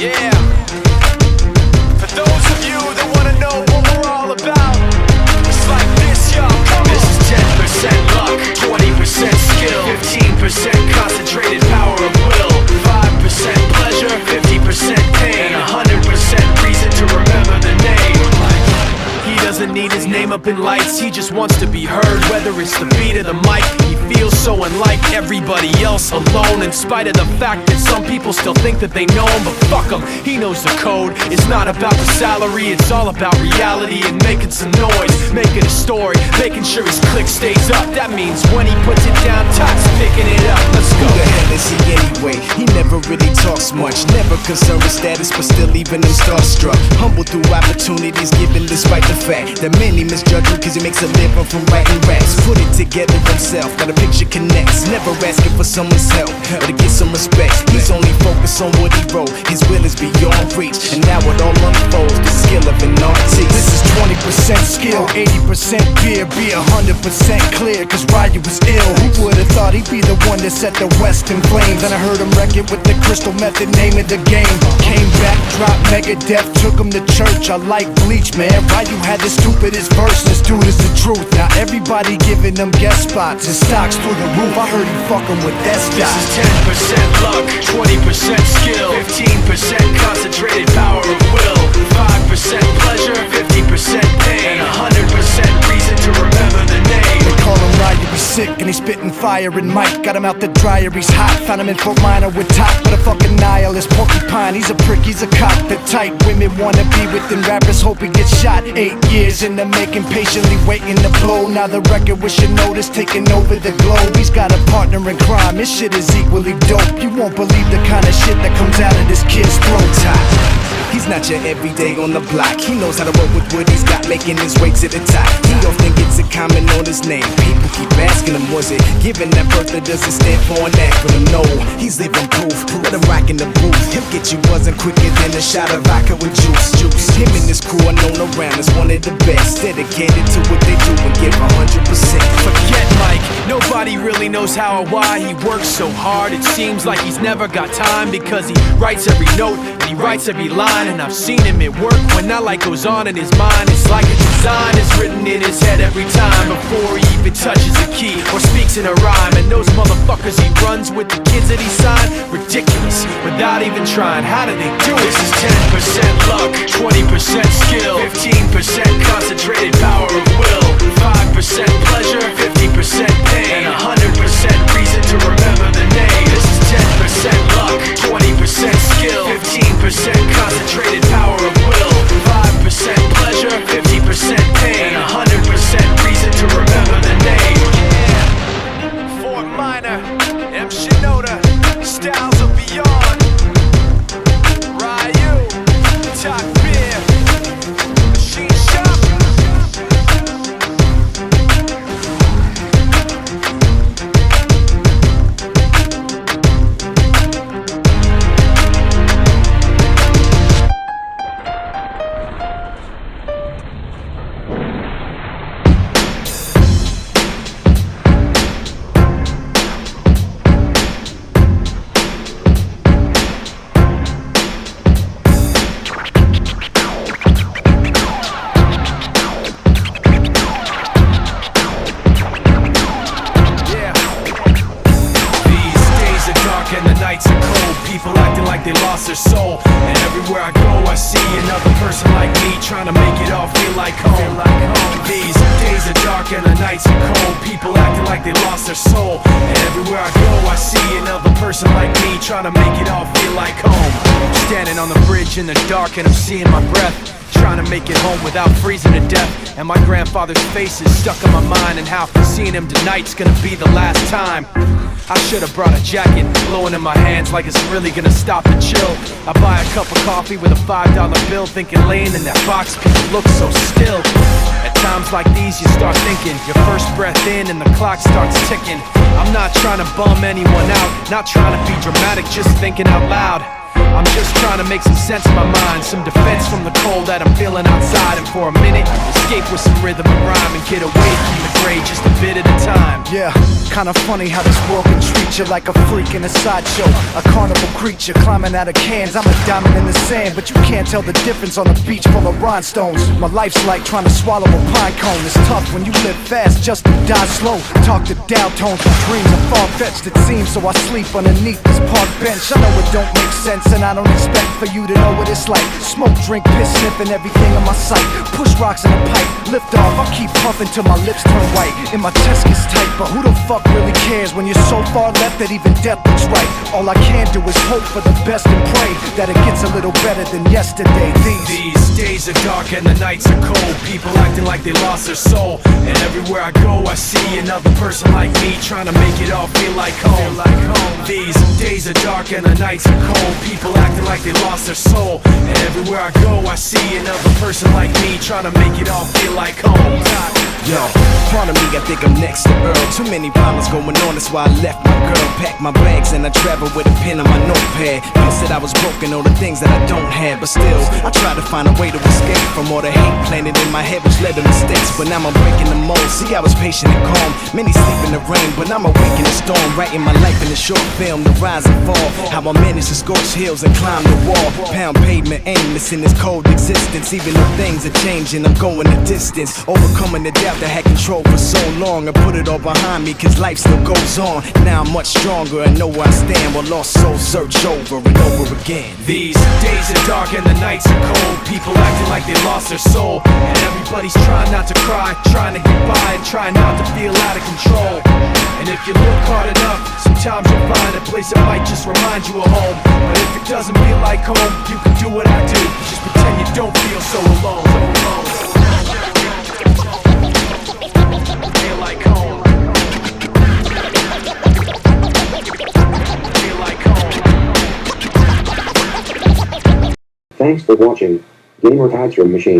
Yeah. For those of you that wanna know what we're all about, it's like this, y'all. This is 10% luck, 20% skill, 15% concentrated power of will, 5% pleasure, 50% pain, and 100% reason to remember the name. He doesn't need his name up in lights, he just wants to be heard. Whether it's the beat of the mic, he feels so unlike everybody else, alone. In spite of the fact that some people still think that they know him, but fuck him, he knows the code. It's not about the salary, it's all about reality and making some noise, making a story, making sure his click stays up. That means when he puts it down, Todd's picking it up. Let's go. Who the hell is he anyway? He never really talks much, never concerned with status, but still leaving him starstruck. Humble through opportunities given despite the fact that many misjudge him cause he makes a living from writing raps. Put it together himself, got a picture connects, never asking for someone's help or to get some respect. He's only focused on what he wrote, his will is beyond reach, and now it all unfolds, the skill of an artist. This is 20% skill, 80% fear, be 100% clear, cause Ryu was ill. Who would've thought he'd be the one that set the West in flames? And I heard him wreck it with the crystal method, name of the game. Came back, dropped Megadeth, took him to church. I like Bleach, man. Ryu had the stupidest verse, this dude is the truth. Now everybody giving them guest spots and stocks through the roof. I heard he fucking with that stock. This is 10% luck, 20% skill, 15% concentrated power of will, 5% pleasure, 50% pain, and 100% reason to remember the name. They call him Ryu, he's sick and he's spitting fire. And Mike got him out the dryer, he's hot. Found him in Fort Minor with top, but a fucking nihilist porcupine. He's a prick, he's a cop. The type women wanna be within rappers, hope he gets shot. 8 years in the making, patiently waiting to blow. Now the record with your notice taking over the globe. He's got a partner in crime, his shit is equally dope. You won't believe the kind of shit that comes out of this kid's throat. He's not your everyday on the block. He knows how to work with what he's got, making his way to the top. He often gets a comment on his name. People keep asking him, was it given that birth that doesn't stand for an acronym? No, he's living proof. Let him rock in the booth. He'll get you buzzing quicker than a shot of vodka with juice. Him and his crew are known around as one of the best, dedicated to what they do and give 100%. Forget Mike, nobody really knows how or why he works so hard. It seems like he's never got time because he writes every note and he writes every line. And I've seen him at work when that light goes on in his mind. It's like a design is written in his head every time before he even touches a key or speaks in a rhyme. And those motherfuckers he runs with, the kids that he signed, ridiculous, without even trying. How do they do it? This is 10% luck, 20% skill, 15% concentrated power of will, 5% pleasure, 50% pain, and 100% reason to remember the name. This is 10% luck, 20% skill, 15% concentrated power of will, 5% pleasure, 50% pain, and 100% reason to remember the name. Yeah. Fort Minor, M. Shinoda, styles of beyond. Ryu, Talk Beer, Machine Shop. People acting like they lost their soul, and everywhere I go I see another person like me trying to make it all feel like home. These days are dark and the nights are cold. People acting like they lost their soul, and everywhere I go I see another person like me trying to make it all feel like home. Standing on the bridge in the dark and I'm seeing my breath, trying to make it home without freezing to death. And my grandfather's face is stuck in my mind, and how seeing him tonight's gonna be the last time. I should've brought a jacket, blowing in my hands like it's really gonna stop the chill. I buy a cup of coffee with a $5 bill, thinking laying in that box could look so still. At times like these you start thinking, your first breath in and the clock starts ticking. I'm not trying to bum anyone out, not trying to be dramatic, just thinking out loud. I'm just trying to make some sense of my mind, some defense from the cold that I'm feeling outside. And for a minute, escape with some rhythm and rhyme and get away from the gray just a bit at a time. Yeah, kinda funny how this world can treat you like a freak in a sideshow, a carnival creature climbing out of cans. I'm a diamond in the sand, but you can't tell the difference on a beach full of rhinestones. My life's like trying to swallow a pine cone. It's tough when you live fast just to die slow. Talk to downtones, my dreams are far-fetched it seems, so I sleep underneath this park bench. I know it don't make sense and I don't expect for you to know what it's like. Smoke, drink, piss, sniffing everything in my sight. Push rocks in a pipe, lift off, I keep puffing till my lips turn white and my chest gets tight. But who the fuck really cares when you're so far left that even death looks right? All I can do is hope for the best and pray that it gets a little better than yesterday. These days are dark and the nights are cold. People acting like they lost their soul, and everywhere I go I see another person like me trying to make it all feel like home. These days are dark and the nights are cold. People acting like they lost their soul, and everywhere I go I see another person like me trying to make it all feel like home. Yo, part of me, I think I'm next to Earl. Too many problems going on, that's why I left my girl. Packed my bags and I traveled with a pen on my notepad. People said I was broken, all the things that I don't have. But still, I try to find a way to escape from all the hate planted in my head, which led to mistakes. But now I'm breaking the mold. See, I was patient and calm. Many sleep in the rain, but I'm awake in the storm. Writing my life in a short film, the rise and fall. How I managed to scorch hills and climb the wall. Pound pavement, aimless in this cold existence. Even though things are changing, I'm going the distance. Overcoming the doubt that had control for so long. I put it all behind me, cause life still goes on. Now I'm much stronger and know where I stand. While lost souls search over and over again. These days are dark and the nights are cold. People acting like they lost their soul, and everybody's trying not to cry, trying to get by and trying not to feel out of control. And if you look hard enough, sometimes you'll find a place that might just remind you of home. But if it doesn't feel like home, you can do what I do. Just pretend you don't feel so alone. Feel like home. Feel like home. Thanks for watching. Gamer Machine.